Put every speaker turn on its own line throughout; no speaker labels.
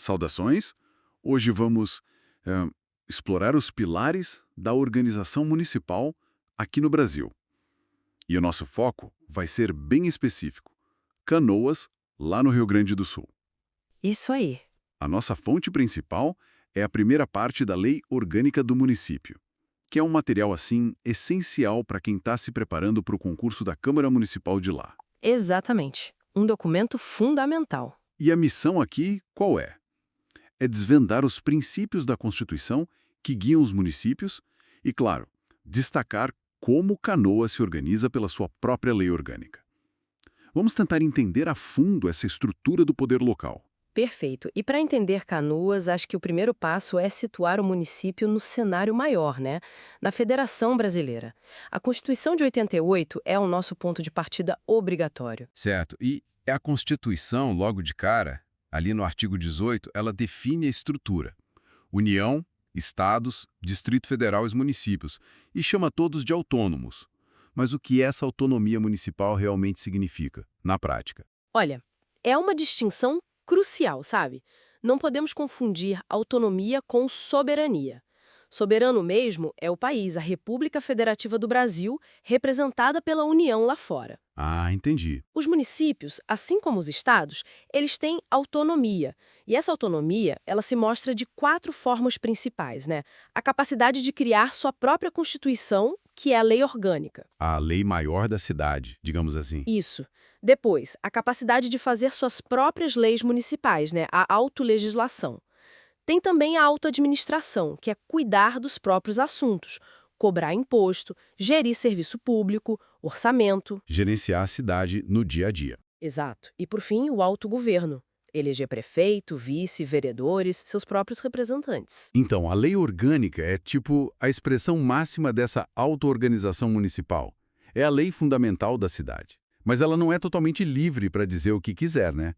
Saudações! Hoje vamos explorar os pilares da organização municipal aqui no Brasil. E o nosso foco vai ser bem específico. Canoas, lá no Rio Grande do Sul.
Isso aí.
A nossa fonte principal é a primeira parte da Lei Orgânica do Município, que é um material, assim, essencial para quem está se preparando para o concurso da Câmara Municipal de lá.
Exatamente. Um documento fundamental.
E a missão aqui, qual é? É desvendar os princípios da Constituição que guiam os municípios e, claro, destacar como Canoas se organiza pela sua própria lei orgânica. Vamos tentar entender a fundo essa estrutura do poder local.
Perfeito. E para entender Canoas, acho que o primeiro passo é situar o município no cenário maior, né? Na Federação Brasileira. A Constituição de 88 é o nosso ponto de partida obrigatório.
Certo. E a Constituição, logo de cara, ali no artigo 18, ela define a estrutura. União, estados, Distrito Federal e os municípios, e chama todos de autônomos. Mas o que essa autonomia municipal realmente significa, na prática?
Olha, é uma distinção crucial, sabe? Não podemos confundir autonomia com soberania. Soberano mesmo é o país, a República Federativa do Brasil, representada pela União lá fora.
Ah, entendi.
Os municípios, assim como os estados, eles têm autonomia. E essa autonomia, ela se mostra de 4 formas principais, né? A capacidade de criar sua própria Constituição, que é a lei orgânica.
A lei maior da cidade, digamos assim.
Isso. Depois, a capacidade de fazer suas próprias leis municipais, né? A autolegislação. Tem também a autoadministração, que é cuidar dos próprios assuntos, cobrar imposto, gerir serviço público, orçamento.
Gerenciar a cidade no dia a dia.
Exato. E, por fim, o autogoverno. Eleger prefeito, vice, vereadores, seus próprios representantes.
Então, a lei orgânica é tipo a expressão máxima dessa auto-organização municipal. É a lei fundamental da cidade. Mas ela não é totalmente livre para dizer o que quiser, né?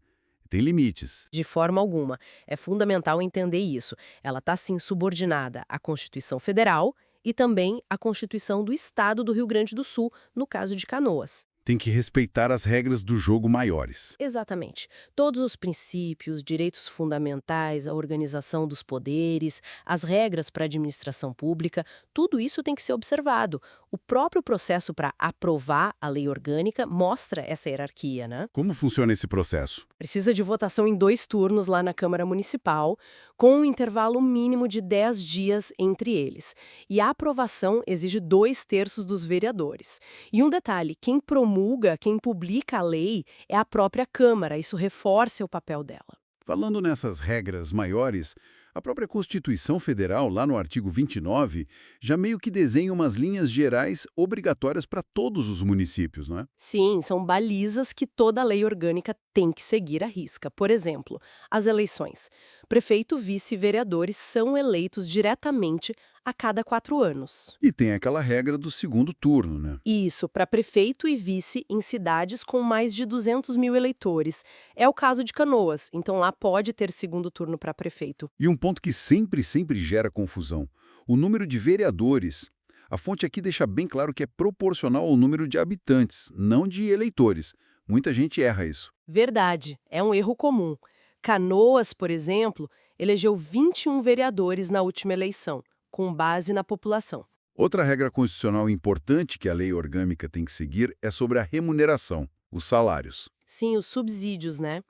Tem limites.
De forma alguma. É fundamental entender isso. Ela está, sim, subordinada à Constituição Federal e também à Constituição do Estado do Rio Grande do Sul, no caso de Canoas.
Tem que respeitar as regras do jogo maiores.
Exatamente. Todos os princípios, direitos fundamentais, a organização dos poderes, as regras para a administração pública, tudo isso tem que ser observado. O próprio processo para aprovar a lei orgânica mostra essa hierarquia, né?
Como funciona esse processo?
Precisa de votação em 2 turnos lá na Câmara Municipal, com um intervalo mínimo de 10 dias entre eles. E a aprovação exige 2/3 dos vereadores. E um detalhe, quem promulga, quem publica a lei é a própria Câmara, isso reforça o papel dela.
Falando nessas regras maiores, a própria Constituição Federal, lá no artigo 29, já meio que desenha umas linhas gerais obrigatórias para todos os municípios, não é?
Sim, são balizas que toda lei orgânica tem que seguir à risca. Por exemplo, as eleições. Prefeito, vice e vereadores são eleitos diretamente a cada 4 anos.
E tem aquela regra do segundo turno, né?
Isso, para prefeito e vice em cidades com mais de 200 mil eleitores. É o caso de Canoas, então lá pode ter segundo turno para prefeito.
E um ponto que sempre gera confusão: o número de vereadores. A fonte aqui deixa bem claro que é proporcional ao número de habitantes, não de eleitores. Muita gente erra isso.
Verdade, é um erro comum. Canoas, por exemplo, elegeu 21 vereadores na última eleição, com base na população.
Outra regra constitucional importante que a lei orgânica tem que seguir é sobre a remuneração, os salários.
Sim, os subsídios, né?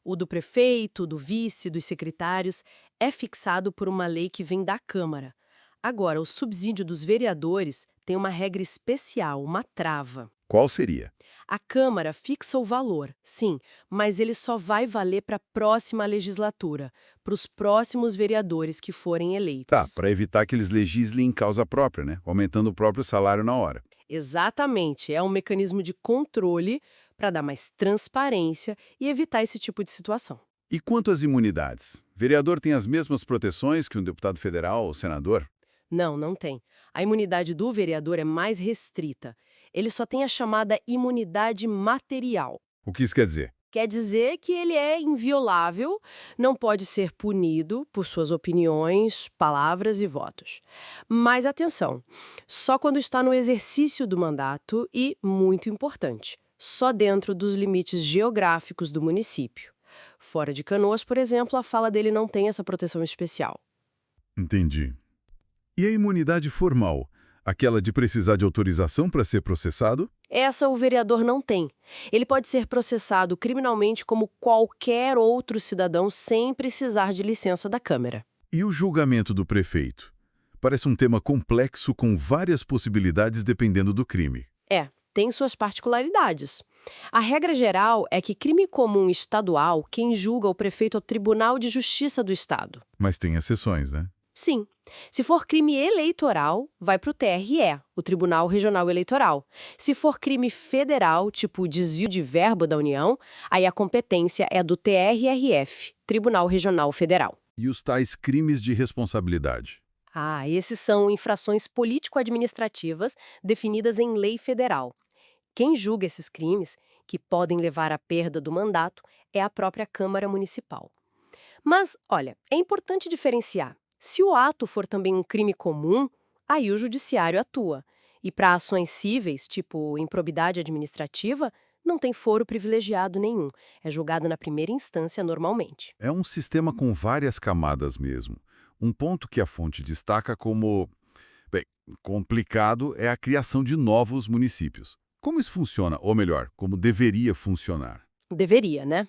O do prefeito, do vice, dos secretários é fixado por uma lei que vem da Câmara. Agora, o subsídio dos vereadores tem uma regra especial, uma trava.
Qual seria?
A Câmara fixa o valor, sim, mas ele só vai valer para a próxima legislatura, para os próximos vereadores que forem eleitos.
Tá, para evitar que eles legislem em causa própria, né? Aumentando o próprio salário na hora.
Exatamente, é um mecanismo de controle para dar mais transparência e evitar esse tipo de situação.
E quanto às imunidades? Vereador tem as mesmas proteções que um deputado federal ou senador?
Não, não tem. A imunidade do vereador é mais restrita. Ele só tem a chamada imunidade material.
O que isso quer dizer?
Quer dizer que ele é inviolável, não pode ser punido por suas opiniões, palavras e votos. Mas atenção, só quando está no exercício do mandato e, muito importante, só dentro dos limites geográficos do município. Fora de Canoas, por exemplo, a fala dele não tem essa proteção especial.
Entendi. E a imunidade formal? Aquela de precisar de autorização para ser processado?
Essa o vereador não tem. Ele pode ser processado criminalmente como qualquer outro cidadão sem precisar de licença da Câmara.
E o julgamento do prefeito? Parece um tema complexo com várias possibilidades dependendo do crime.
Tem suas particularidades. A regra geral é que crime comum estadual, quem julga o prefeito é o Tribunal de Justiça do Estado.
Mas tem exceções, né?
Sim. Se for crime eleitoral, vai para o TRE, o Tribunal Regional Eleitoral. Se for crime federal, tipo desvio de verba da União, aí a competência é do TRRF, Tribunal Regional Federal.
E os tais crimes de responsabilidade?
Esses são infrações político-administrativas definidas em lei federal. Quem julga esses crimes, que podem levar à perda do mandato, é a própria Câmara Municipal. Mas, olha, é importante diferenciar. Se o ato for também um crime comum, aí o judiciário atua. E para ações cíveis, tipo improbidade administrativa, não tem foro privilegiado nenhum. É julgado na primeira instância normalmente.
É um sistema com várias camadas mesmo. Um ponto que a fonte destaca como, complicado é a criação de novos municípios. Como isso funciona? Ou melhor, como deveria funcionar?
Deveria, né?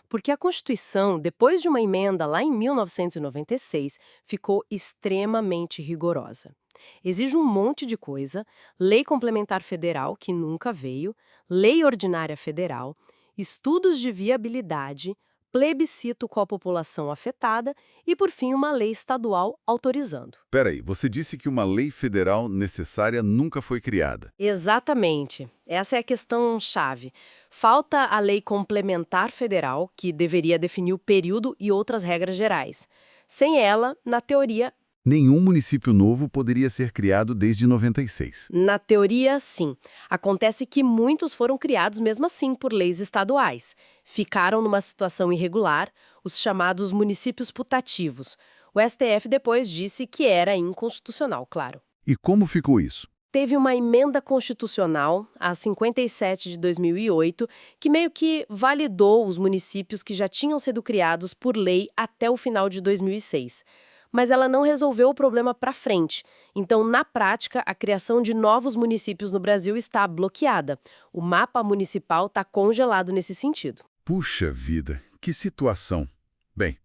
Porque a Constituição, depois de uma emenda lá em 1996, ficou extremamente rigorosa. Exige um monte de coisa, lei complementar federal, que nunca veio, lei ordinária federal, estudos de viabilidade, plebiscito com a população afetada e, por fim, uma lei estadual autorizando.
Peraí, você disse que uma lei federal necessária nunca foi criada.
Exatamente. Essa é a questão-chave. Falta a lei complementar federal, que deveria definir o período e outras regras gerais. Sem ela, na teoria,
Nenhum município novo poderia ser criado desde 96.
sim. Acontece que muitos foram criados mesmo assim por leis estaduais. Ficaram numa situação irregular, os chamados municípios putativos. O STF depois disse que era inconstitucional, claro.
E como ficou isso?
Teve uma emenda constitucional, a 57 de 2008, que meio que validou os municípios que já tinham sido criados por lei até o final de 2006. Mas ela não resolveu o problema para frente. Então, na prática, a criação de novos municípios no Brasil está bloqueada. O mapa municipal está congelado nesse sentido.
Puxa vida, que situação. Bem,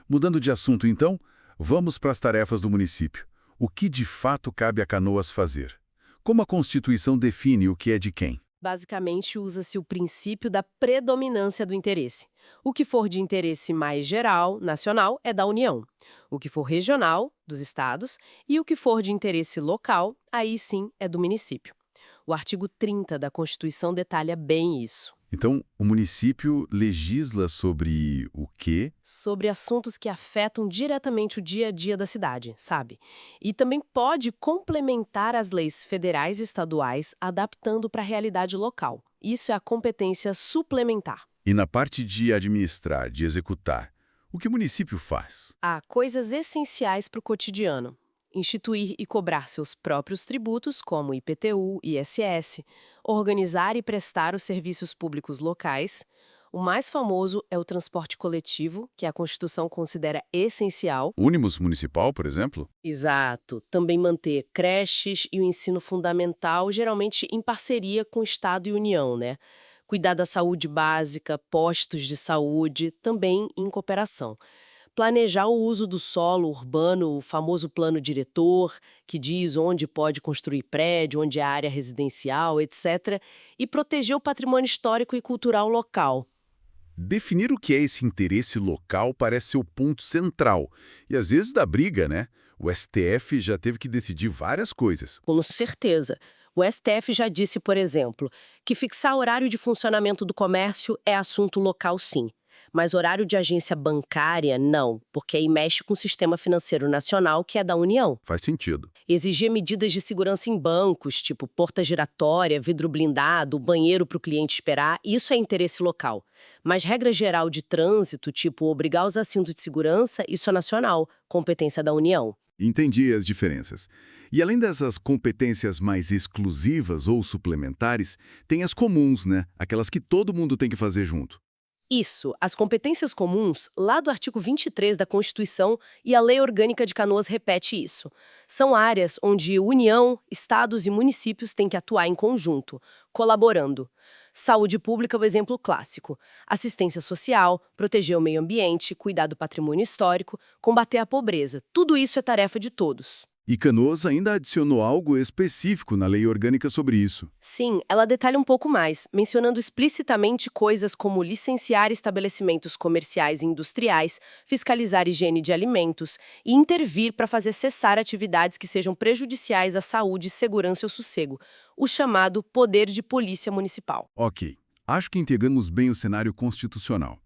mudando de assunto então, vamos para as tarefas do município. O que de fato cabe a Canoas fazer? Como a Constituição define o que é de quem?
Basicamente, usa-se o princípio da predominância do interesse. O que for de interesse mais geral, nacional, é da União. O que for regional, dos estados, e o que for de interesse local, aí sim é do município. O artigo 30 da Constituição detalha bem isso.
Então, o município legisla sobre o quê?
Sobre assuntos que afetam diretamente o dia a dia da cidade, sabe? E também pode complementar as leis federais e estaduais, adaptando para a realidade local. Isso é a competência suplementar.
E na parte de administrar, de executar, o que o município faz?
Há coisas essenciais para o cotidiano. Instituir e cobrar seus próprios tributos, como IPTU, ISS, organizar e prestar os serviços públicos locais. O mais famoso é o transporte coletivo, que a Constituição considera essencial.
Ônibus municipal, por exemplo?
Exato. Também manter creches e o ensino fundamental, geralmente em parceria com Estado e União, né? Cuidar da saúde básica, postos de saúde, também em cooperação. Planejar o uso do solo urbano, o famoso plano diretor, que diz onde pode construir prédio, onde é área residencial, etc. E proteger o patrimônio histórico e cultural local.
Definir o que é esse interesse local parece ser o ponto central. E às vezes dá briga, né? O STF já teve que decidir várias coisas.
Com certeza. O STF já disse, por exemplo, que fixar horário de funcionamento do comércio é assunto local, sim. Mas horário de agência bancária, não, porque aí mexe com o sistema financeiro nacional, que é da União.
Faz sentido.
Exigir medidas de segurança em bancos, tipo porta giratória, vidro blindado, banheiro para o cliente esperar, isso é interesse local. Mas regra geral de trânsito, tipo obrigar os assentos de segurança, isso é nacional, competência da União.
Entendi as diferenças. E além dessas competências mais exclusivas ou suplementares, tem as comuns, né? Aquelas que todo mundo tem que fazer junto.
Isso, as competências comuns, lá do artigo 23 da Constituição e a Lei Orgânica de Canoas repete isso. São áreas onde União, estados e municípios têm que atuar em conjunto, colaborando. Saúde pública é o exemplo clássico. Assistência social, proteger o meio ambiente, cuidar do patrimônio histórico, combater a pobreza. Tudo isso é tarefa de todos.
E Canoas ainda adicionou algo específico na lei orgânica sobre isso.
Sim, ela detalha um pouco mais, mencionando explicitamente coisas como licenciar estabelecimentos comerciais e industriais, fiscalizar higiene de alimentos e intervir para fazer cessar atividades que sejam prejudiciais à saúde, segurança ou sossego, o chamado poder de polícia municipal.
Ok, acho que integramos bem o cenário constitucional.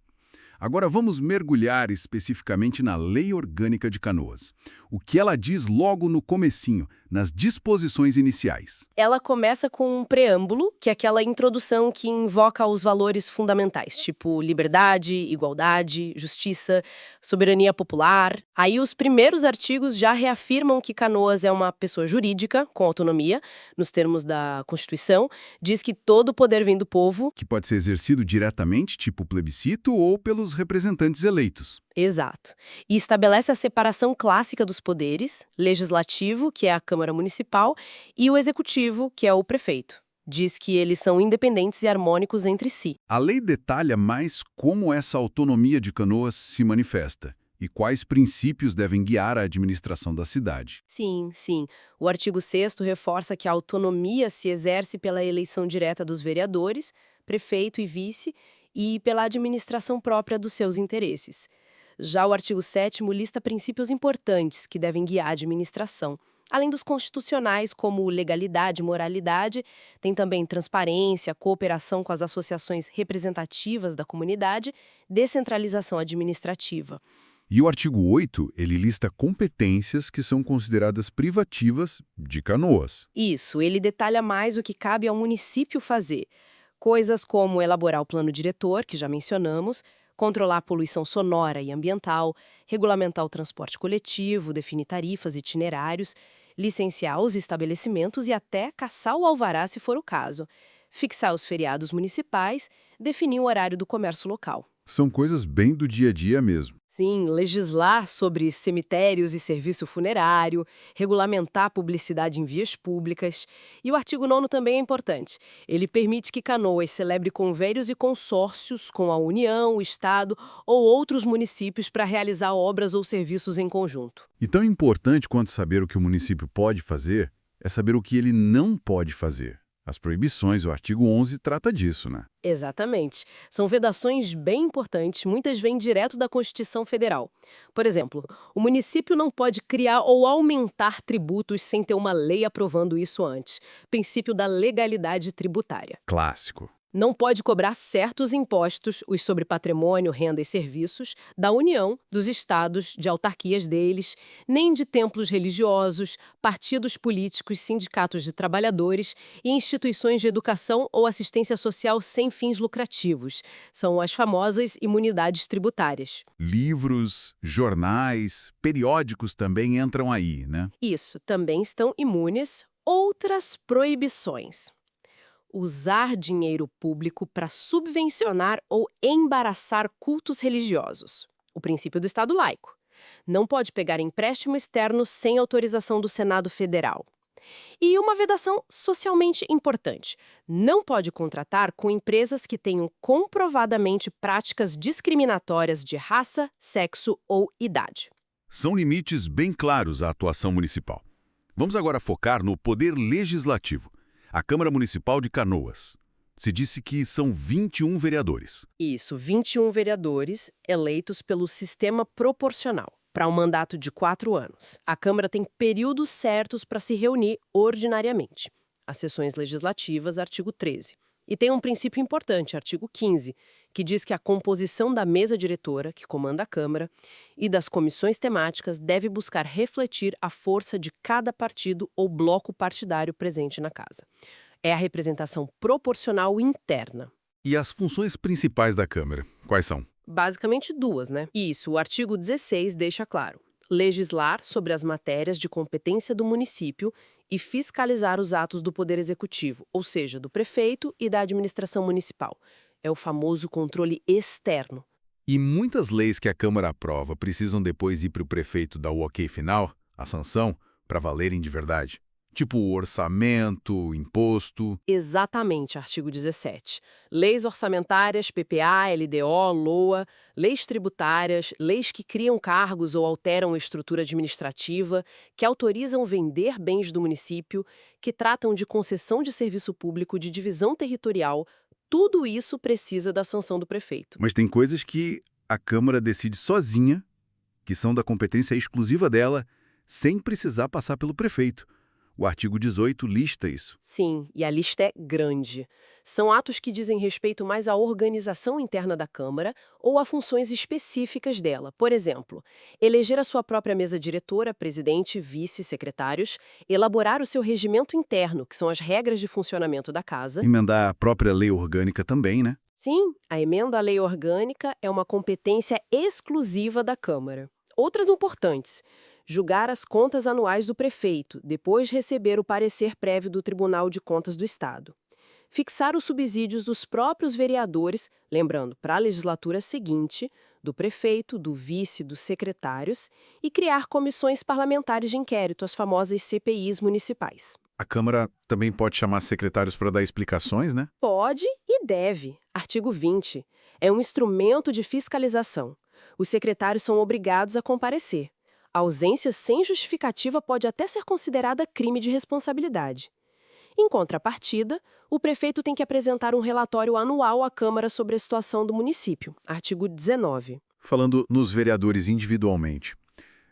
Agora vamos mergulhar especificamente na Lei Orgânica de Canoas. O que ela diz logo no comecinho, nas disposições iniciais.
Ela começa com um preâmbulo, que é aquela introdução que invoca os valores fundamentais, tipo liberdade, igualdade, justiça, soberania popular. Aí os primeiros artigos já reafirmam que Canoas é uma pessoa jurídica, com autonomia, nos termos da Constituição, diz que todo o poder vem do povo.
Que pode ser exercido diretamente, tipo plebiscito, ou pelos representantes eleitos.
Exato. E estabelece a separação clássica dos poderes, legislativo, que é a Câmara Municipal, e o executivo, que é o prefeito. Diz que eles são independentes e harmônicos entre si.
A lei detalha mais como essa autonomia de Canoas se manifesta e quais princípios devem guiar a administração da cidade.
Sim, sim. O artigo 6º reforça que a autonomia se exerce pela eleição direta dos vereadores, prefeito e vice, e pela administração própria dos seus interesses. Já o artigo 7º lista princípios importantes que devem guiar a administração. Além dos constitucionais, como legalidade e moralidade, tem também transparência, cooperação com as associações representativas da comunidade, descentralização administrativa.
E o artigo 8, ele lista competências que são consideradas privativas de Canoas.
Isso, ele detalha mais o que cabe ao município fazer. Coisas como elaborar o plano diretor, que já mencionamos, controlar a poluição sonora e ambiental, regulamentar o transporte coletivo, definir tarifas e itinerários, licenciar os estabelecimentos e até caçar o alvará se for o caso, fixar os feriados municipais, definir o horário do comércio local.
São coisas bem do dia a dia mesmo.
Sim, legislar sobre cemitérios e serviço funerário, regulamentar a publicidade em vias públicas. E o artigo 9º também é importante. Ele permite que Canoas celebre convênios e consórcios com a União, o Estado ou outros municípios para realizar obras ou serviços em conjunto.
E tão importante quanto saber o que o município pode fazer, é saber o que ele não pode fazer. As proibições, o artigo 11 trata disso, né?
Exatamente. São vedações bem importantes, muitas vêm direto da Constituição Federal. Por exemplo, o município não pode criar ou aumentar tributos sem ter uma lei aprovando isso antes. Princípio da legalidade tributária.
Clássico.
Não pode cobrar certos impostos, os sobre patrimônio, renda e serviços, da União, dos estados, de autarquias deles, nem de templos religiosos, partidos políticos, sindicatos de trabalhadores e instituições de educação ou assistência social sem fins lucrativos. São as famosas imunidades tributárias.
Livros, jornais, periódicos também entram aí, né?
Isso, também estão imunes. Outras proibições. Usar dinheiro público para subvencionar ou embaraçar cultos religiosos. O princípio do Estado laico. Não pode pegar empréstimo externo sem autorização do Senado Federal. E uma vedação socialmente importante. Não pode contratar com empresas que tenham comprovadamente práticas discriminatórias de raça, sexo ou idade.
São limites bem claros à atuação municipal. Vamos agora focar no poder legislativo. A Câmara Municipal de Canoas. Se disse que são 21 vereadores.
Isso, 21 vereadores eleitos pelo sistema proporcional, para um mandato de 4 anos. A Câmara tem períodos certos para se reunir ordinariamente. As sessões legislativas, artigo 13. E tem um princípio importante, artigo 15, que diz que a composição da mesa diretora, que comanda a Câmara, e das comissões temáticas deve buscar refletir a força de cada partido ou bloco partidário presente na casa. É a representação proporcional interna.
E as funções principais da Câmara, quais são?
Basicamente 2, né? Isso, o artigo 16 deixa claro. Legislar sobre as matérias de competência do município e fiscalizar os atos do Poder Executivo, ou seja, do prefeito e da administração municipal. É o famoso controle externo.
E muitas leis que a Câmara aprova precisam depois ir para o prefeito dar o ok final, a sanção, para valerem de verdade. Tipo o orçamento, imposto.
Exatamente, artigo 17. Leis orçamentárias, PPA, LDO, LOA, leis tributárias, leis que criam cargos ou alteram a estrutura administrativa, que autorizam vender bens do município, que tratam de concessão de serviço público, de divisão territorial, tudo isso precisa da sanção do prefeito.
Mas tem coisas que a Câmara decide sozinha, que são da competência exclusiva dela, sem precisar passar pelo prefeito. O artigo 18 lista isso.
Sim, e a lista é grande. São atos que dizem respeito mais à organização interna da Câmara ou a funções específicas dela. Por exemplo, eleger a sua própria mesa diretora, presidente, vice, secretários, elaborar o seu regimento interno, que são as regras de funcionamento da casa.
Emendar a própria lei orgânica também, né?
Sim, a emenda à lei orgânica é uma competência exclusiva da Câmara. Outras importantes: julgar as contas anuais do prefeito, depois de receber o parecer prévio do Tribunal de Contas do Estado. Fixar os subsídios dos próprios vereadores, lembrando, para a legislatura seguinte, do prefeito, do vice, dos secretários, e criar comissões parlamentares de inquérito, as famosas CPIs municipais.
A Câmara também pode chamar secretários para dar explicações, né?
Pode e deve. Artigo 20. É um instrumento de fiscalização. Os secretários são obrigados a comparecer. A ausência sem justificativa pode até ser considerada crime de responsabilidade. Em contrapartida, o prefeito tem que apresentar um relatório anual à Câmara sobre a situação do município. Artigo 19.
Falando nos vereadores individualmente,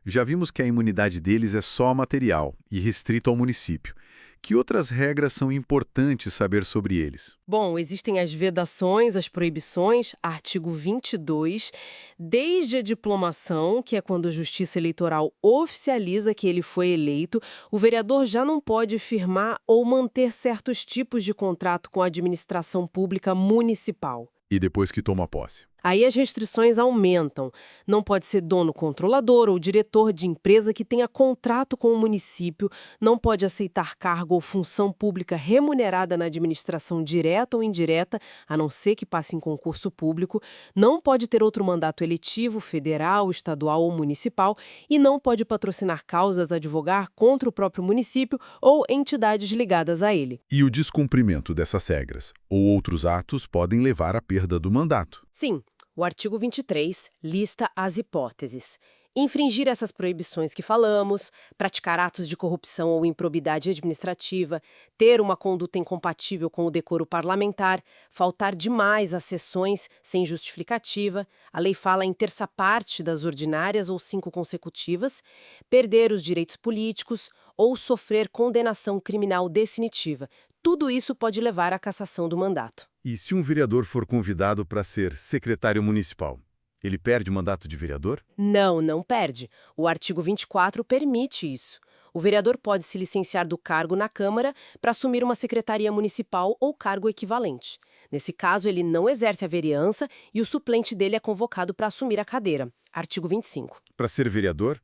já vimos que a imunidade deles é só material e restrito ao município. Que outras regras são importantes saber sobre eles?
Bom, existem as vedações, as proibições, artigo 22, desde a diplomação, que é quando a Justiça Eleitoral oficializa que ele foi eleito, o vereador já não pode firmar ou manter certos tipos de contrato com a administração pública municipal.
E depois que toma posse?
Aí as restrições aumentam. Não pode ser dono controlador ou diretor de empresa que tenha contrato com o município, não pode aceitar cargo ou função pública remunerada na administração direta ou indireta, a não ser que passe em concurso público, não pode ter outro mandato eletivo, federal, estadual ou municipal e não pode patrocinar causas, advogar contra o próprio município ou entidades ligadas a ele.
E o descumprimento dessas regras ou outros atos podem levar à perda do mandato?
Sim. O artigo 23 lista as hipóteses. Infringir essas proibições que falamos, praticar atos de corrupção ou improbidade administrativa, ter uma conduta incompatível com o decoro parlamentar, faltar demais às sessões sem justificativa, a lei fala em terça parte das ordinárias ou 5 consecutivas, perder os direitos políticos ou sofrer condenação criminal definitiva. Tudo isso pode levar à cassação do mandato.
E se um vereador for convidado para ser secretário municipal, ele perde o mandato de vereador?
Não, não perde. O artigo 24 permite isso. O vereador pode se licenciar do cargo na Câmara para assumir uma secretaria municipal ou cargo equivalente. Nesse caso, ele não exerce a vereança e o suplente dele é convocado para assumir a cadeira. Artigo 25.
Para ser vereador,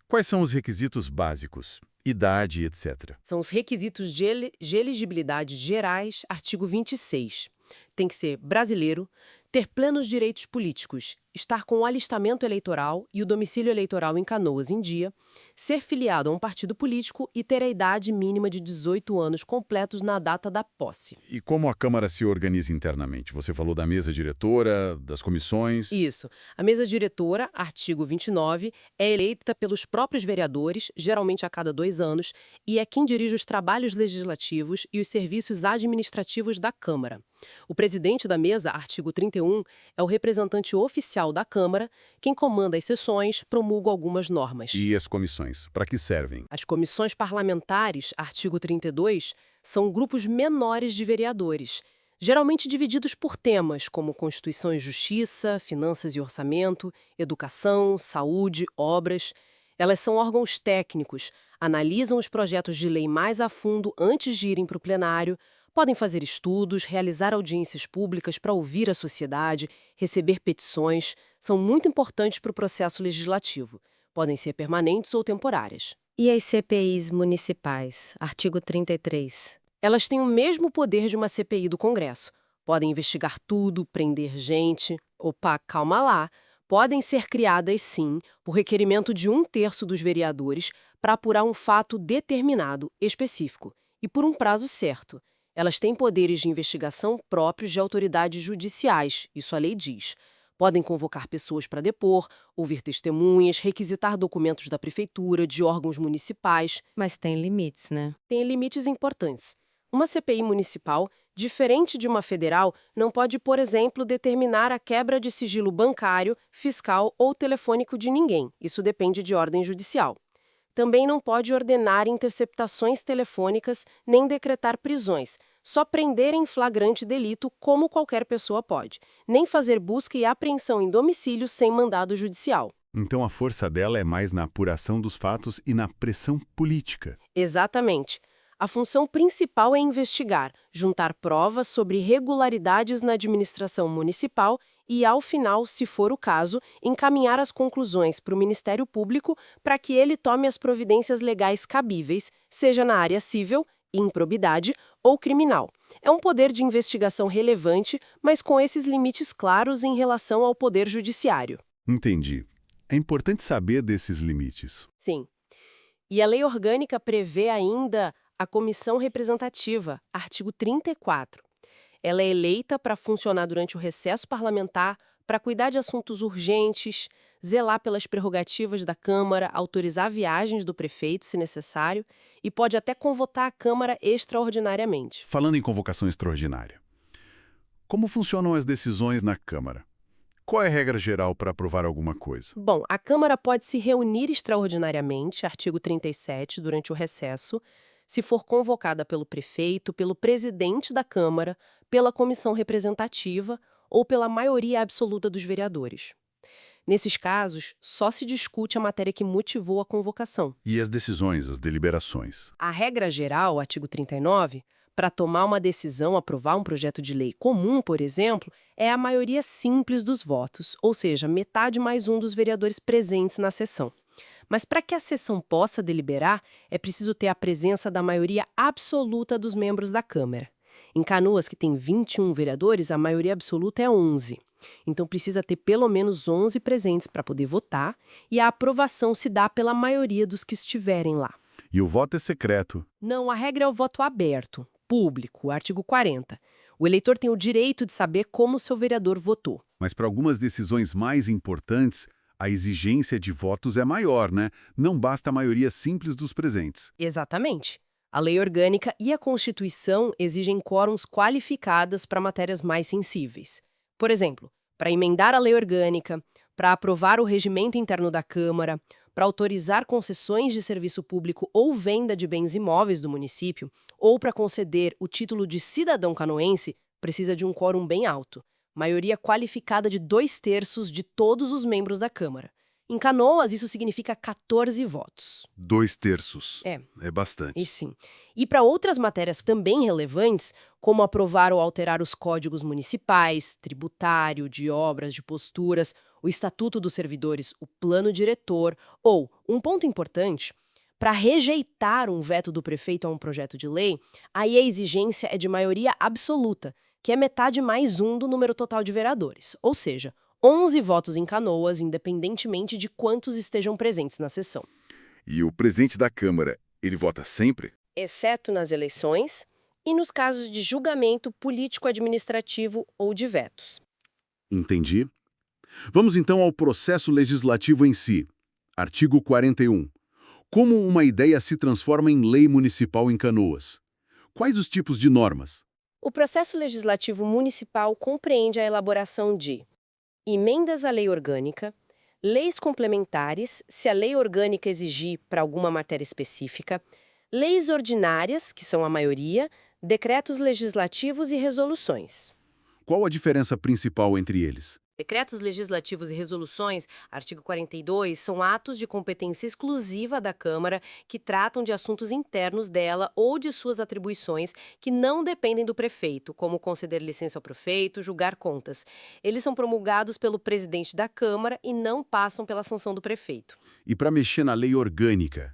quais são os requisitos básicos? Idade, etc.
São os requisitos de elegibilidade gerais, artigo 26. Tem que ser brasileiro, ter plenos direitos políticos, estar com o alistamento eleitoral e o domicílio eleitoral em Canoas em dia, ser filiado a um partido político e ter a idade mínima de 18 anos completos na data da posse.
E como a Câmara se organiza internamente? Você falou da mesa diretora, das comissões...
Isso. A mesa diretora, artigo 29, é eleita pelos próprios vereadores, geralmente a cada 2 anos, e é quem dirige os trabalhos legislativos e os serviços administrativos da Câmara. O presidente da mesa, artigo 31, é o representante oficial da Câmara, quem comanda as sessões, promulga algumas normas.
E as comissões, para que servem?
As comissões parlamentares, artigo 32, são grupos menores de vereadores, geralmente divididos por temas como Constituição e Justiça, Finanças e Orçamento, Educação, Saúde, Obras. Elas são órgãos técnicos, analisam os projetos de lei mais a fundo antes de irem para o plenário, podem fazer estudos, realizar audiências públicas para ouvir a sociedade, receber petições, são muito importantes para o processo legislativo. Podem ser permanentes ou temporárias.
E as CPIs municipais? Artigo 33.
Elas têm o mesmo poder de uma CPI do Congresso. Podem investigar tudo, prender gente. Opa, calma lá. Podem ser criadas, sim, por requerimento de 1/3 dos vereadores para apurar um fato determinado, específico, e por um prazo certo. Elas têm poderes de investigação próprios de autoridades judiciais, isso a lei diz. Podem convocar pessoas para depor, ouvir testemunhas, requisitar documentos da prefeitura, de órgãos municipais.
Mas tem limites, né?
Tem limites importantes. Uma CPI municipal, diferente de uma federal, não pode, por exemplo, determinar a quebra de sigilo bancário, fiscal ou telefônico de ninguém. Isso depende de ordem judicial. Também não pode ordenar interceptações telefônicas nem decretar prisões, só prender em flagrante delito como qualquer pessoa pode, nem fazer busca e apreensão em domicílio sem mandado judicial.
Então a força dela é mais na apuração dos fatos e na pressão política.
Exatamente. A função principal é investigar, juntar provas sobre irregularidades na administração municipal e, ao final, se for o caso, encaminhar as conclusões para o Ministério Público para que ele tome as providências legais cabíveis, seja na área civil, improbidade ou criminal. É um poder de investigação relevante, mas com esses limites claros em relação ao poder judiciário.
Entendi. É importante saber desses limites.
Sim. E a lei orgânica prevê ainda a comissão representativa, artigo 34. Ela é eleita para funcionar durante o recesso parlamentar, para cuidar de assuntos urgentes, zelar pelas prerrogativas da Câmara, autorizar viagens do prefeito, se necessário, e pode até convocar a Câmara extraordinariamente.
Falando em convocação extraordinária, como funcionam as decisões na Câmara? Qual é a regra geral para aprovar alguma coisa?
Bom, a Câmara pode se reunir extraordinariamente, artigo 37, durante o recesso, se for convocada pelo prefeito, pelo presidente da Câmara, pela comissão representativa ou pela maioria absoluta dos vereadores. Nesses casos, só se discute a matéria que motivou a convocação.
E as decisões, as deliberações?
A regra geral, artigo 39, para tomar uma decisão, aprovar um projeto de lei comum, por exemplo, é a maioria simples dos votos, ou seja, metade mais um dos vereadores presentes na sessão. Mas para que a sessão possa deliberar, é preciso ter a presença da maioria absoluta dos membros da Câmara. Em Canoas, que tem 21 vereadores, a maioria absoluta é 11. Então precisa ter pelo menos 11 presentes para poder votar, e a aprovação se dá pela maioria dos que estiverem lá.
E o voto é secreto.
Não, a regra é o voto aberto, público, artigo 40. O eleitor tem o direito de saber como seu vereador votou.
Mas para algumas decisões mais importantes, a exigência de votos é maior, né? Não basta a maioria simples dos presentes.
Exatamente. A lei orgânica e a Constituição exigem quórums qualificados para matérias mais sensíveis. Por exemplo, para emendar a lei orgânica, para aprovar o regimento interno da Câmara, para autorizar concessões de serviço público ou venda de bens imóveis do município, ou para conceder o título de cidadão canoense, precisa de um quórum bem alto. Maioria qualificada de 2/3 de todos os membros da Câmara. Em Canoas, isso significa 14 votos.
2/3.
É
bastante.
E sim. E para outras matérias também relevantes, como aprovar ou alterar os códigos municipais, tributário, de obras, de posturas, o Estatuto dos Servidores, o Plano Diretor, ou, um ponto importante, para rejeitar um veto do prefeito a um projeto de lei, aí a exigência é de maioria absoluta, que é metade mais um do número total de vereadores, ou seja, 11 votos em Canoas, independentemente de quantos estejam presentes na sessão.
E o presidente da Câmara, ele vota sempre?
Exceto nas eleições e nos casos de julgamento político-administrativo ou de vetos.
Entendi. Vamos então ao processo legislativo em si. Artigo 41. Como uma ideia se transforma em lei municipal em Canoas? Quais os tipos de normas?
O processo legislativo municipal compreende a elaboração de emendas à lei orgânica, leis complementares, se a lei orgânica exigir para alguma matéria específica, leis ordinárias, que são a maioria, decretos legislativos e resoluções.
Qual a diferença principal entre eles?
Decretos legislativos e resoluções, artigo 42, são atos de competência exclusiva da Câmara que tratam de assuntos internos dela ou de suas atribuições que não dependem do prefeito, como conceder licença ao prefeito, julgar contas. Eles são promulgados pelo presidente da Câmara e não passam pela sanção do prefeito.
E para mexer na lei orgânica?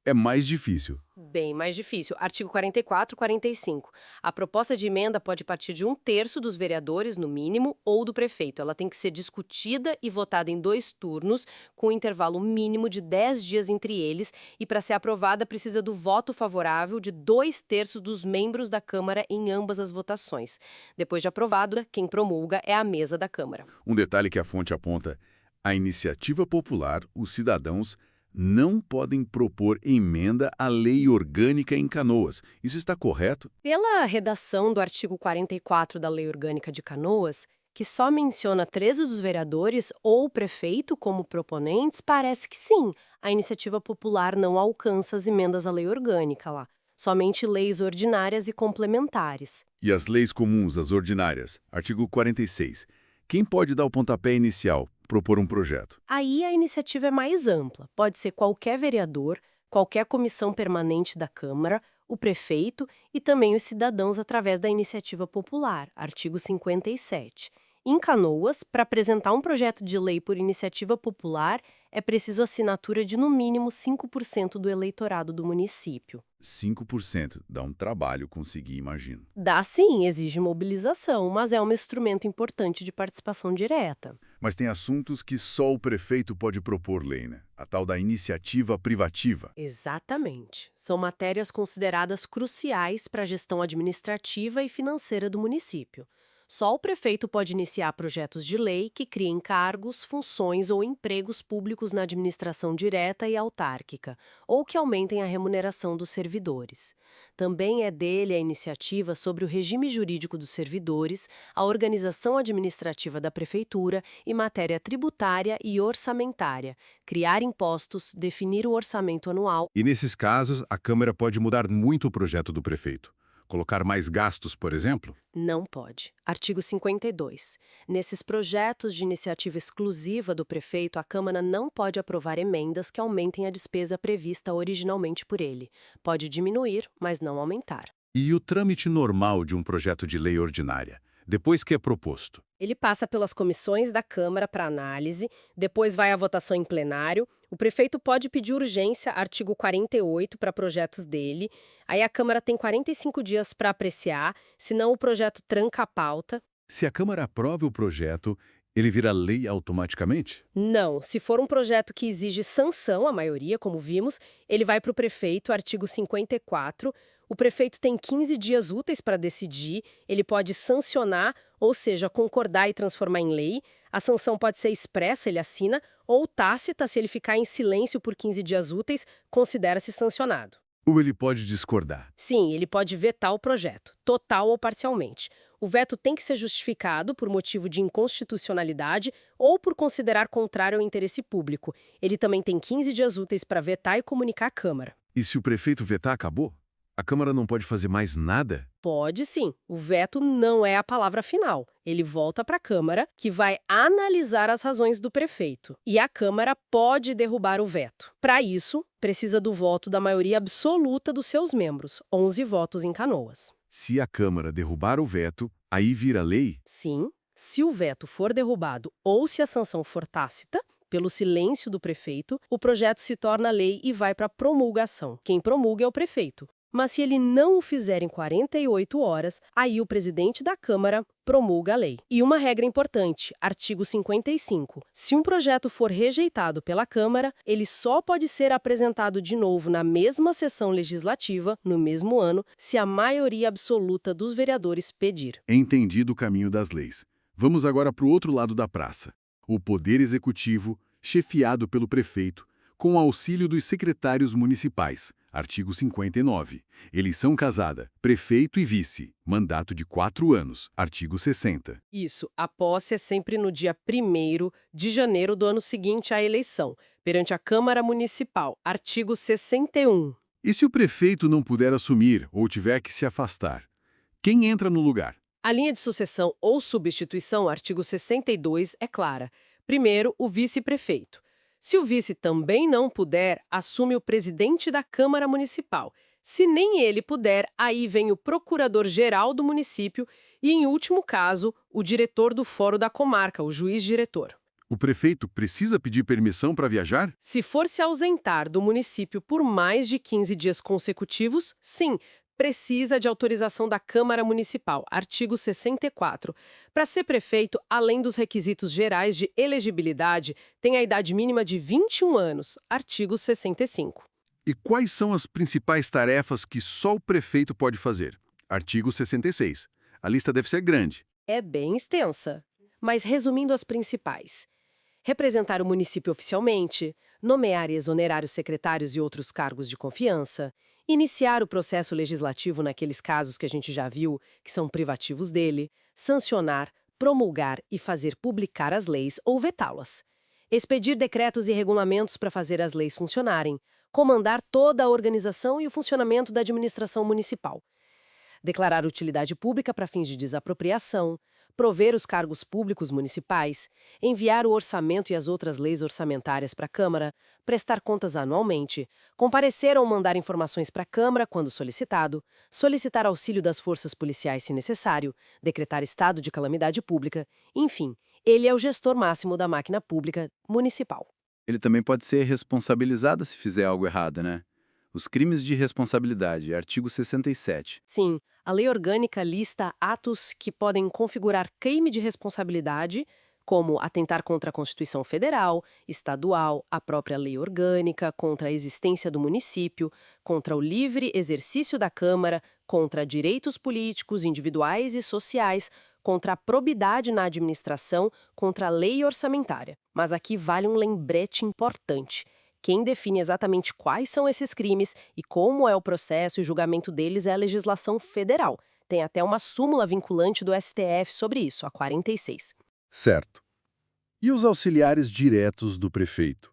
é mais difícil.
Bem mais difícil. Artigo 44 e 45. A proposta de emenda pode partir de 1/3 dos vereadores, no mínimo, ou do prefeito. Ela tem que ser discutida e votada em 2 turnos, com um intervalo mínimo de 10 dias entre eles, e para ser aprovada precisa do voto favorável de 2/3 dos membros da Câmara em ambas as votações. Depois de aprovada, quem promulga é a mesa da Câmara.
Um detalhe que a fonte aponta: a iniciativa popular, os cidadãos, não podem propor emenda à lei orgânica em Canoas. Isso está correto?
Pela redação do artigo 44 da Lei Orgânica de Canoas, que só menciona 13 dos vereadores ou o prefeito como proponentes, parece que sim, a iniciativa popular não alcança as emendas à lei orgânica lá. Somente leis ordinárias e complementares.
E as leis comuns, as ordinárias? Artigo 46. Quem pode dar o pontapé inicial, propor um projeto?
Aí a iniciativa é mais ampla. Pode ser qualquer vereador, qualquer comissão permanente da Câmara, o prefeito e também os cidadãos através da iniciativa popular, artigo 57. Em Canoas, para apresentar um projeto de lei por iniciativa popular, é preciso assinatura de no mínimo 5% do eleitorado do município.
5%. Dá um trabalho conseguir, imagino.
Dá sim, exige mobilização, mas é um instrumento importante de participação direta.
Mas tem assuntos que só o prefeito pode propor lei, né? A tal da iniciativa privativa.
Exatamente. São matérias consideradas cruciais para a gestão administrativa e financeira do município. Só o prefeito pode iniciar projetos de lei que criem cargos, funções ou empregos públicos na administração direta e autárquica, ou que aumentem a remuneração dos servidores. Também é dele a iniciativa sobre o regime jurídico dos servidores, a organização administrativa da prefeitura e matéria tributária e orçamentária, criar impostos, definir o orçamento anual.
E nesses casos, a Câmara pode mudar muito o projeto do prefeito. Colocar mais gastos, por exemplo?
Não pode. Artigo 52. Nesses projetos de iniciativa exclusiva do prefeito, a Câmara não pode aprovar emendas que aumentem a despesa prevista originalmente por ele. Pode diminuir, mas não aumentar.
E o trâmite normal de um projeto de lei ordinária, depois que é proposto?
Ele passa pelas comissões da Câmara para análise, depois vai à votação em plenário. O prefeito pode pedir urgência, artigo 48, para projetos dele. Aí a Câmara tem 45 dias para apreciar, senão o projeto tranca a pauta.
Se a Câmara aprova o projeto, ele vira lei automaticamente?
Não, se for um projeto que exige sanção, a maioria, como vimos, ele vai para o prefeito, artigo 54. O prefeito tem 15 dias úteis para decidir, ele pode sancionar, ou seja, concordar e transformar em lei. A sanção pode ser expressa, ele assina, ou tácita, se ele ficar em silêncio por 15 dias úteis, considera-se sancionado.
Ou ele pode discordar?
Sim, ele pode vetar o projeto, total ou parcialmente. O veto tem que ser justificado por motivo de inconstitucionalidade ou por considerar contrário ao interesse público. Ele também tem 15 dias úteis para vetar e comunicar à Câmara.
E se o prefeito vetar, acabou? A Câmara não pode fazer mais nada?
Pode sim. O veto não é a palavra final. Ele volta para a Câmara, que vai analisar as razões do prefeito. E a Câmara pode derrubar o veto. Para isso, precisa do voto da maioria absoluta dos seus membros, 11 votos em Canoas.
Se a Câmara derrubar o veto, aí vira lei?
Sim, se o veto for derrubado ou se a sanção for tácita, pelo silêncio do prefeito, o projeto se torna lei e vai para promulgação. Quem promulga é o prefeito. Mas se ele não o fizer em 48 horas, aí o presidente da Câmara promulga a lei. E uma regra importante, artigo 55. Se um projeto for rejeitado pela Câmara, ele só pode ser apresentado de novo na mesma sessão legislativa, no mesmo ano, se a maioria absoluta dos vereadores pedir.
Entendido o caminho das leis. Vamos agora para o outro lado da praça. O Poder Executivo, chefiado pelo prefeito, com o auxílio dos secretários municipais. Artigo 59. Eleição casada, prefeito e vice, mandato de 4 anos. Artigo 60.
Isso, a posse é sempre no dia 1º de janeiro do ano seguinte à eleição, perante a Câmara Municipal. Artigo 61.
E se o prefeito não puder assumir ou tiver que se afastar? Quem entra no lugar?
A linha de sucessão ou substituição, artigo 62, é clara. Primeiro, o vice-prefeito. Se o vice também não puder, assume o presidente da Câmara Municipal. Se nem ele puder, aí vem o procurador-geral do município e, em último caso, o diretor do Fórum da Comarca, o juiz-diretor.
O prefeito precisa pedir permissão para viajar?
Se for se ausentar do município por mais de 15 dias consecutivos, sim, precisa de autorização da Câmara Municipal, artigo 64. Para ser prefeito, além dos requisitos gerais de elegibilidade, tem a idade mínima de 21 anos, artigo 65.
E quais são as principais tarefas que só o prefeito pode fazer? Artigo 66. A lista deve ser grande.
É bem extensa, mas resumindo as principais. Representar o município oficialmente, nomear e exonerar os secretários e outros cargos de confiança, iniciar o processo legislativo naqueles casos que a gente já viu, que são privativos dele, sancionar, promulgar e fazer publicar as leis ou vetá-las, expedir decretos e regulamentos para fazer as leis funcionarem, comandar toda a organização e o funcionamento da administração municipal, declarar utilidade pública para fins de desapropriação, prover os cargos públicos municipais, enviar o orçamento e as outras leis orçamentárias para a Câmara, prestar contas anualmente, comparecer ou mandar informações para a Câmara quando solicitado, solicitar auxílio das forças policiais se necessário, decretar estado de calamidade pública, enfim, ele é o gestor máximo da máquina pública municipal.
Ele também pode ser responsabilizado se fizer algo errado, né? Os crimes de responsabilidade, artigo 67.
Sim, a lei orgânica lista atos que podem configurar crime de responsabilidade, como atentar contra a Constituição Federal, estadual, a própria lei orgânica, contra a existência do município, contra o livre exercício da Câmara, contra direitos políticos, individuais e sociais, contra a probidade na administração, contra a lei orçamentária. Mas aqui vale um lembrete importante. Quem define exatamente quais são esses crimes e como é o processo e julgamento deles é a legislação federal. Tem até uma súmula vinculante do STF sobre isso, a 46.
Certo. E os auxiliares diretos do prefeito?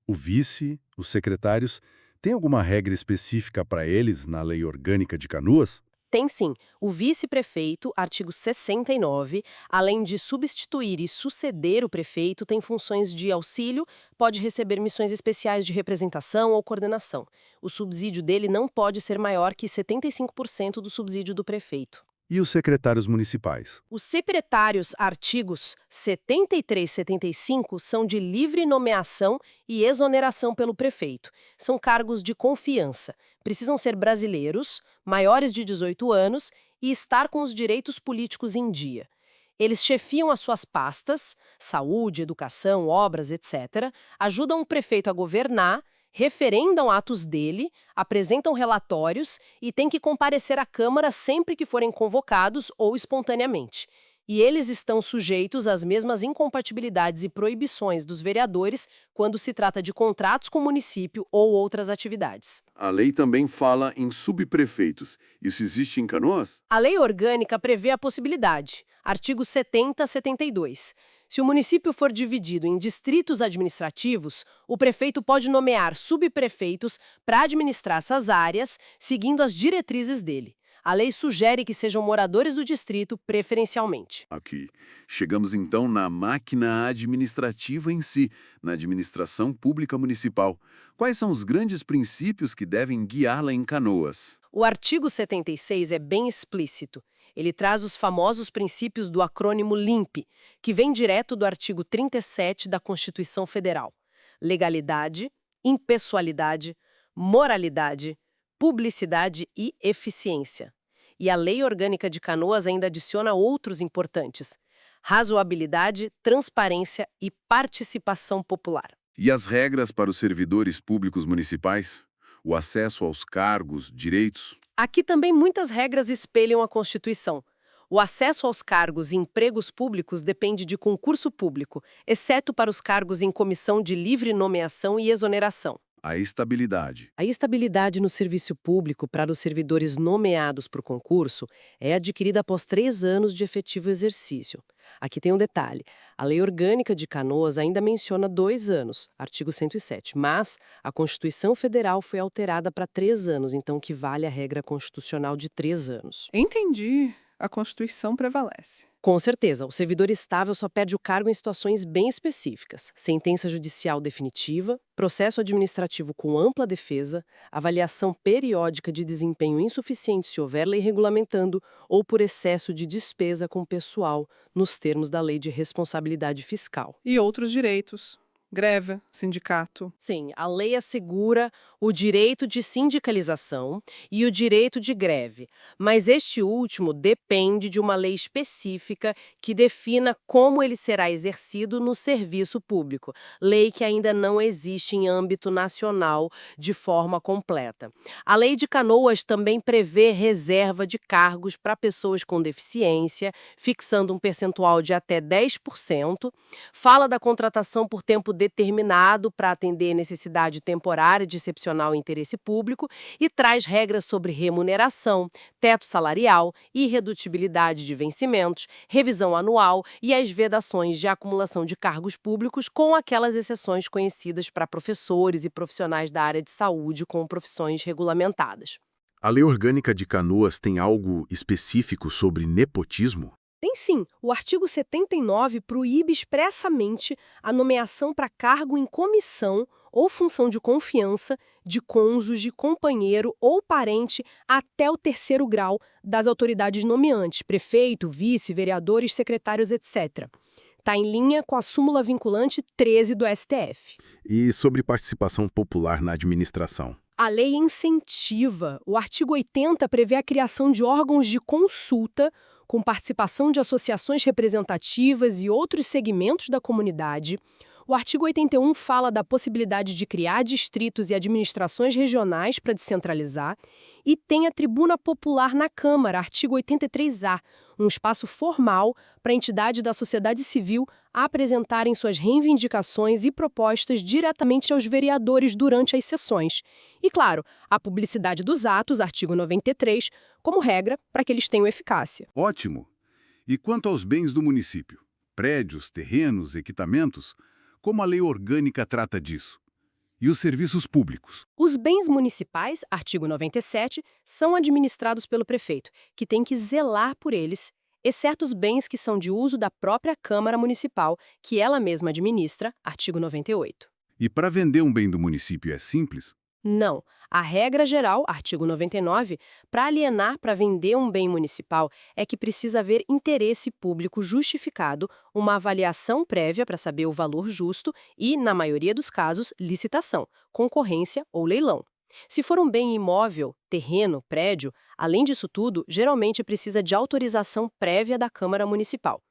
O vice, os secretários, tem alguma regra específica para eles na Lei Orgânica de Canoas?
Tem sim. O vice-prefeito, artigo 69, além de substituir e suceder o prefeito, tem funções de auxílio, pode receber missões especiais de representação ou coordenação. O subsídio dele não pode ser maior que 75% do subsídio do prefeito.
E os secretários municipais?
Os secretários, artigos 73 e 75, são de livre nomeação e exoneração pelo prefeito. São cargos de confiança. Precisam ser brasileiros, maiores de 18 anos e estar com os direitos políticos em dia. Eles chefiam as suas pastas, saúde, educação, obras, etc., ajudam o prefeito a governar, referendam atos dele, apresentam relatórios e têm que comparecer à Câmara sempre que forem convocados ou espontaneamente. E eles estão sujeitos às mesmas incompatibilidades e proibições dos vereadores quando se trata de contratos com o município ou outras atividades.
A lei também fala em subprefeitos. Isso existe em Canoas?
A lei orgânica prevê a possibilidade, artigo 70 a 72. Se o município for dividido em distritos administrativos, o prefeito pode nomear subprefeitos para administrar essas áreas, seguindo as diretrizes dele. A lei sugere que sejam moradores do distrito, preferencialmente.
Aqui. Chegamos então na máquina administrativa em si, na administração pública municipal. Quais são os grandes princípios que devem guiá-la em Canoas?
O artigo 76 é bem explícito. Ele traz os famosos princípios do acrônimo LIMP, que vem direto do artigo 37 da Constituição Federal. Legalidade, impessoalidade, moralidade, publicidade e eficiência. E a Lei Orgânica de Canoas ainda adiciona outros importantes: razoabilidade, transparência e participação popular.
E as regras para os servidores públicos municipais? O acesso aos cargos, direitos?
Aqui também muitas regras espelham a Constituição. O acesso aos cargos e empregos públicos depende de concurso público, exceto para os cargos em comissão de livre nomeação e exoneração.
A estabilidade.
A estabilidade no serviço público para os servidores nomeados por concurso é adquirida após 3 anos de efetivo exercício. Aqui tem um detalhe: a Lei Orgânica de Canoas ainda menciona 2 anos, artigo 107, mas a Constituição Federal foi alterada para 3 anos, então que vale a regra constitucional de 3 anos.
Entendi. a Constituição prevalece.
Com certeza, o servidor estável só perde o cargo em situações bem específicas: sentença judicial definitiva, processo administrativo com ampla defesa, avaliação periódica de desempenho insuficiente se houver lei regulamentando ou por excesso de despesa com pessoal, nos termos da Lei de Responsabilidade Fiscal.
E outros direitos. Greve, sindicato.
Sim, a lei assegura o direito de sindicalização e o direito de greve, mas este último depende de uma lei específica que defina como ele será exercido no serviço público, lei que ainda não existe em âmbito nacional de forma completa. A Lei de Canoas também prevê reserva de cargos para pessoas com deficiência, fixando um percentual de até 10%, fala da contratação por tempo determinado para atender necessidade temporária de excepcional interesse público e traz regras sobre remuneração, teto salarial, irredutibilidade de vencimentos, revisão anual e as vedações de acumulação de cargos públicos, com aquelas exceções conhecidas para professores e profissionais da área de saúde com profissões regulamentadas.
A Lei Orgânica de Canoas tem algo específico sobre nepotismo?
Tem sim. O artigo 79 proíbe expressamente a nomeação para cargo em comissão ou função de confiança de cônjuge, companheiro ou parente até o 3º grau das autoridades nomeantes, prefeito, vice, vereadores, secretários, etc. Está em linha com a súmula vinculante 13 do STF.
E sobre participação popular na administração?
A lei incentiva. O artigo 80 prevê a criação de órgãos de consulta com participação de associações representativas e outros segmentos da comunidade. O artigo 81 fala da possibilidade de criar distritos e administrações regionais para descentralizar e tem a tribuna popular na Câmara, artigo 83A, um espaço formal para entidades da sociedade civil apresentarem suas reivindicações e propostas diretamente aos vereadores durante as sessões. E, claro, a publicidade dos atos, artigo 93, como regra para que eles tenham eficácia.
Ótimo! E quanto aos bens do município? Prédios, terrenos, equipamentos? Como a lei orgânica trata disso? E os serviços públicos?
Os bens municipais, artigo 97, são administrados pelo prefeito, que tem que zelar por eles, exceto os bens que são de uso da própria Câmara Municipal, que ela mesma administra, artigo 98.
E para vender um bem do município é simples?
Não. A regra geral, artigo 99, para alienar para vender um bem municipal é que precisa haver interesse público justificado, uma avaliação prévia para saber o valor justo e, na maioria dos casos, licitação, concorrência ou leilão. Se for um bem imóvel, terreno, prédio, além disso tudo, geralmente precisa de autorização prévia da Câmara Municipal.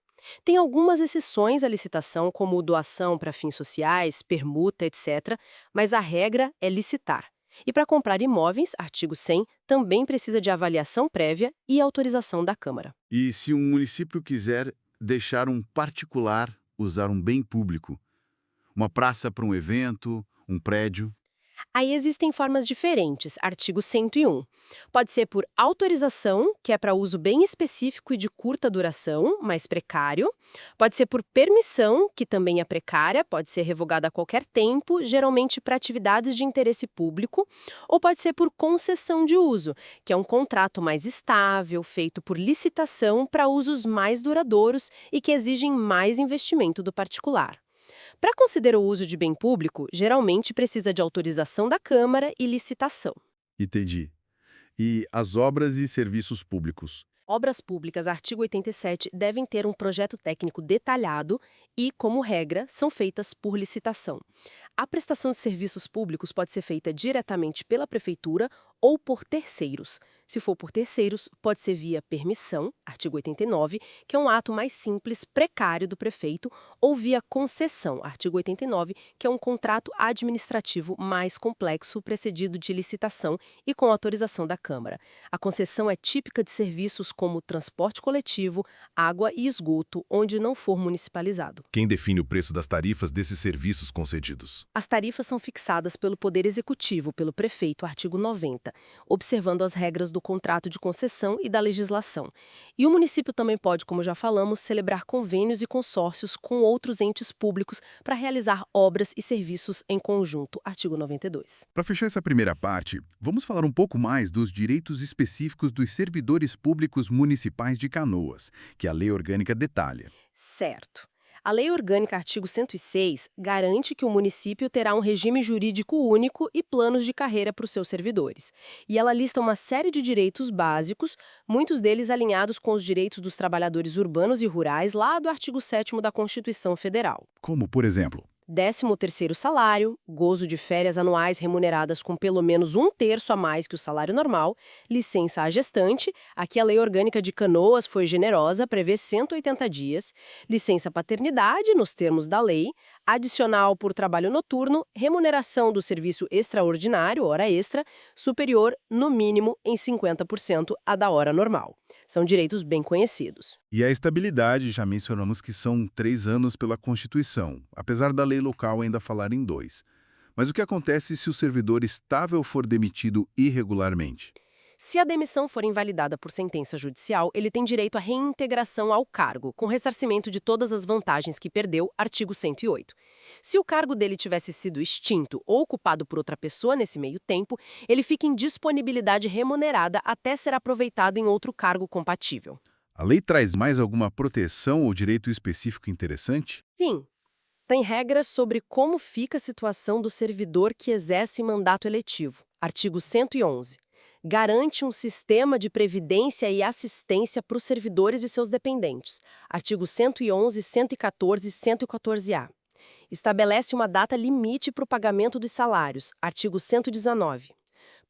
Tem algumas exceções à licitação, como doação para fins sociais, permuta, etc., mas a regra é licitar. E para comprar imóveis, artigo 100, também precisa de avaliação prévia e autorização da Câmara.
E se um município quiser deixar um particular usar um bem público? Uma praça para um evento, um prédio?
Aí existem formas diferentes, artigo 101. Pode ser por autorização, que é para uso bem específico e de curta duração, mais precário. Pode ser por permissão, que também é precária, pode ser revogada a qualquer tempo, geralmente para atividades de interesse público. Ou pode ser por concessão de uso, que é um contrato mais estável, feito por licitação para usos mais duradouros e que exigem mais investimento do particular. Para considerar o uso de bem público, geralmente precisa de autorização da Câmara e licitação.
Entendi. E as obras e serviços públicos?
Obras públicas, artigo 87, devem ter um projeto técnico detalhado e, como regra, são feitas por licitação. A prestação de serviços públicos pode ser feita diretamente pela Prefeitura ou por terceiros. Se for por terceiros, pode ser via permissão, artigo 89, que é um ato mais simples, precário do prefeito, ou via concessão, artigo 89, que é um contrato administrativo mais complexo, precedido de licitação e com autorização da Câmara. A concessão é típica de serviços como transporte coletivo, água e esgoto, onde não for municipalizado.
Quem define o preço das tarifas desses serviços concedidos?
As tarifas são fixadas pelo Poder Executivo, pelo prefeito, artigo 90, observando as regras do do contrato de concessão e da legislação. E o município também pode, como já falamos, celebrar convênios e consórcios com outros entes públicos para realizar obras e serviços em conjunto. Artigo 92.
Para fechar essa primeira parte, vamos falar um pouco mais dos direitos específicos dos servidores públicos municipais de Canoas, que a Lei Orgânica detalha.
Certo. A Lei Orgânica, artigo 106, garante que o município terá um regime jurídico único e planos de carreira para os seus servidores. E ela lista uma série de direitos básicos, muitos deles alinhados com os direitos dos trabalhadores urbanos e rurais lá do artigo 7º da Constituição Federal.
Como, por exemplo,
13º salário, gozo de férias anuais remuneradas com pelo menos 1/3 a mais que o salário normal, licença à gestante, aqui a Lei Orgânica de Canoas foi generosa, prevê 180 dias, licença paternidade, nos termos da lei, adicional por trabalho noturno, remuneração do serviço extraordinário, hora extra, superior, no mínimo, em 50% à da hora normal. São direitos bem conhecidos.
e a estabilidade, já mencionamos que são 3 anos pela Constituição, apesar da lei local ainda falar em 2. Mas o que acontece se o servidor estável for demitido irregularmente?
Se a demissão for invalidada por sentença judicial, ele tem direito à reintegração ao cargo, com ressarcimento de todas as vantagens que perdeu, artigo 108. Se o cargo dele tivesse sido extinto ou ocupado por outra pessoa nesse meio tempo, ele fica em disponibilidade remunerada até ser aproveitado em outro cargo compatível.
A lei traz mais alguma proteção ou direito específico interessante?
Sim, tem regras sobre como fica a situação do servidor que exerce mandato eletivo, artigo 111. Garante um sistema de previdência e assistência para os servidores e seus dependentes. Artigo 111, 114 e 114-A. Estabelece uma data limite para o pagamento dos salários. Artigo 119.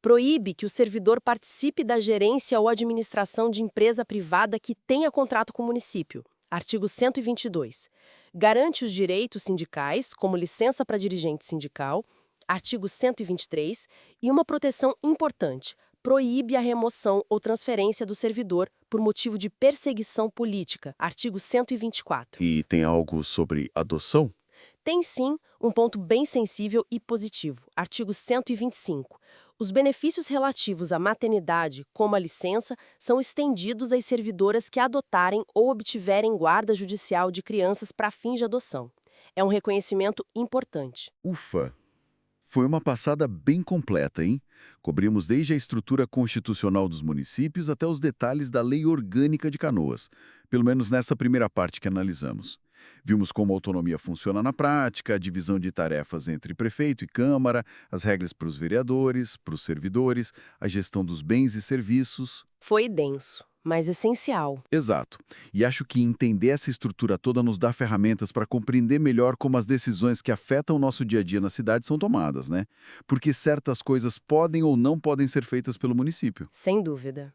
Proíbe que o servidor participe da gerência ou administração de empresa privada que tenha contrato com o município. Artigo 122. Garante os direitos sindicais, como licença para dirigente sindical. Artigo 123. E uma proteção importante. Proíbe a remoção ou transferência do servidor por motivo de perseguição política. Artigo 124.
E tem algo sobre adoção?
Tem sim um ponto bem sensível e positivo. Artigo 125. Os benefícios relativos à maternidade, como a licença, são estendidos às servidoras que adotarem ou obtiverem guarda judicial de crianças para fins de adoção. É um reconhecimento importante.
Ufa! Foi uma passada bem completa, hein? Cobrimos desde a estrutura constitucional dos municípios até os detalhes da Lei Orgânica de Canoas, pelo menos nessa primeira parte que analisamos. Vimos como a autonomia funciona na prática, a divisão de tarefas entre prefeito e Câmara, as regras para os vereadores, para os servidores, a gestão dos bens e serviços.
Foi denso, mas essencial.
Exato. E acho que entender essa estrutura toda nos dá ferramentas para compreender melhor como as decisões que afetam o nosso dia a dia na cidade são tomadas, né? Porque certas coisas podem ou não podem ser feitas pelo município.
Sem dúvida.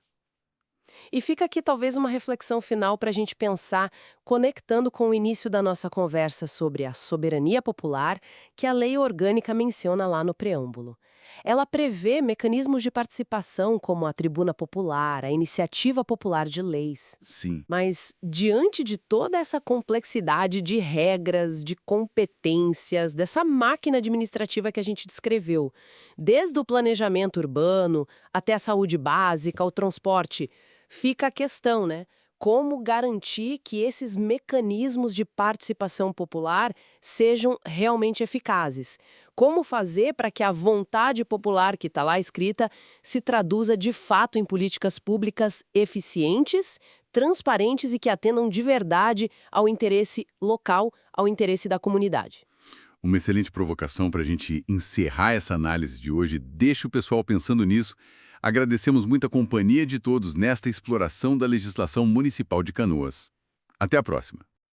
E fica aqui talvez uma reflexão final para a gente pensar, conectando com o início da nossa conversa sobre a soberania popular, que a Lei Orgânica menciona lá no preâmbulo. Ela prevê mecanismos de participação como a tribuna popular, a iniciativa popular de leis.
Sim.
Mas, diante de toda essa complexidade de regras, de competências, dessa máquina administrativa que a gente descreveu, desde o planejamento urbano até a saúde básica, o transporte, fica a questão, né? Como garantir que esses mecanismos de participação popular sejam realmente eficazes? Como fazer para que a vontade popular que está lá escrita se traduza de fato em políticas públicas eficientes, transparentes e que atendam de verdade ao interesse local, ao interesse da comunidade?
Uma excelente provocação para a gente encerrar essa análise de hoje. Deixa o pessoal pensando nisso. Agradecemos muito a companhia de todos nesta exploração da legislação municipal de Canoas. Até a próxima.